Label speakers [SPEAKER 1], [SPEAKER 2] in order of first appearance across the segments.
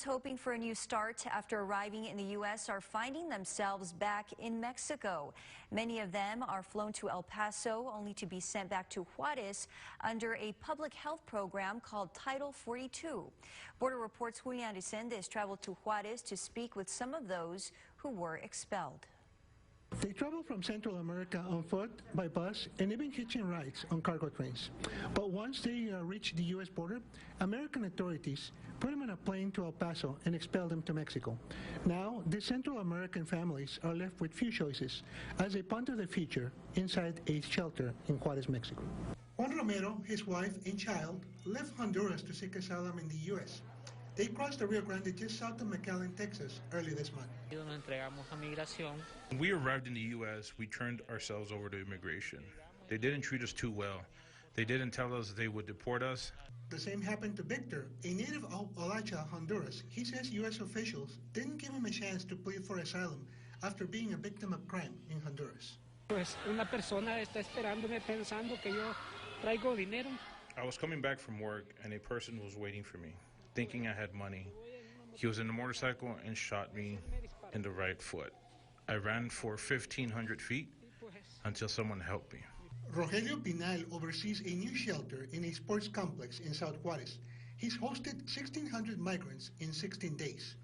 [SPEAKER 1] Hoping for a new start after arriving in the U.S. are finding themselves back in Mexico. Many of them are flown to El Paso only to be sent back to Juarez under a public health program called Title 42. Border Report's Julian Resendez traveled to Juarez to speak with some of those who were expelled.
[SPEAKER 2] They travel from Central America on foot, by bus, and even hitching rides on cargo trains. But once they reach the U.S. border, American authorities put them on a plane to El Paso and expel them to Mexico. Now, the Central American families are left with few choices as they ponder the future inside a shelter in Juarez, Mexico. Juan Romero, his wife, and child left Honduras to seek asylum in the U.S. They crossed the Rio Grande just south of McAllen, Texas, early this month.
[SPEAKER 3] When we arrived in the U.S., we turned ourselves over to immigration. They didn't treat us too well. They didn't tell us they would deport us.
[SPEAKER 2] The same happened to Victor, a native of Olacha, Honduras. He says U.S. officials didn't give him a chance to plead for asylum after being a victim of crime in Honduras.
[SPEAKER 4] Pues una persona está esperándome pensando que yo traigo dinero.
[SPEAKER 3] I was coming back from work, and a person was waiting for me, thinking I had money. He was in a motorcycle and shot me in the right foot. I ran for 1,500 feet until someone helped me.
[SPEAKER 2] Rogelio Pinal oversees a new shelter in a sports complex in South Juarez. He's hosted 1,600 migrants in 16 days.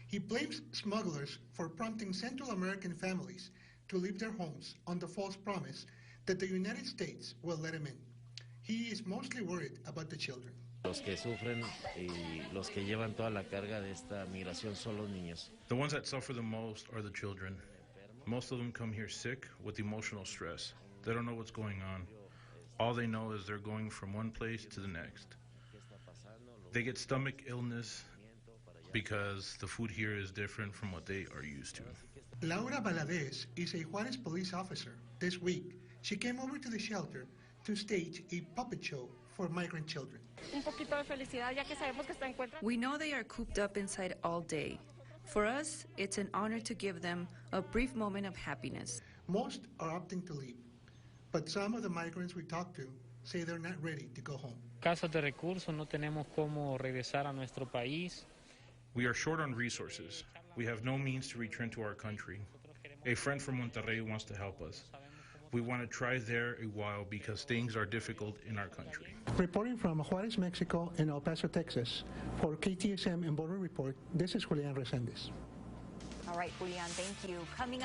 [SPEAKER 2] He blames smugglers for prompting Central American families to leave their homes on the false promise that the United States will let him in. He is mostly worried about the children.
[SPEAKER 5] Los que sufren y los que llevan toda la carga de esta migración son los niños.
[SPEAKER 3] The ones that suffer the most are the children. Most of them come here sick with emotional stress. They don't know what's going on. All they know is they're going from one place to the next. They get stomach illness because the food here is different from what they are used to.
[SPEAKER 2] Laura Valadez is a Juarez police officer. This week, she came over to the shelter to stage a puppet show for migrant children.
[SPEAKER 6] We know they are cooped up inside all day. For us, it's an honor to give them a brief moment of happiness.
[SPEAKER 2] Most are opting to leave, but some of the migrants we talked to say they're not ready to go home.
[SPEAKER 4] Casos de recursos, no tenemos cómo regresar a nuestro país.
[SPEAKER 3] We are short on resources. We have no means to return to our country. A friend from Monterrey wants to help us. We want to try there a while because things are difficult in our country.
[SPEAKER 2] Reporting from Juarez, Mexico and El Paso, Texas, for Ktsm and Border Report, this is Julian Resendez.
[SPEAKER 1] All right, Julian, thank you. Coming up.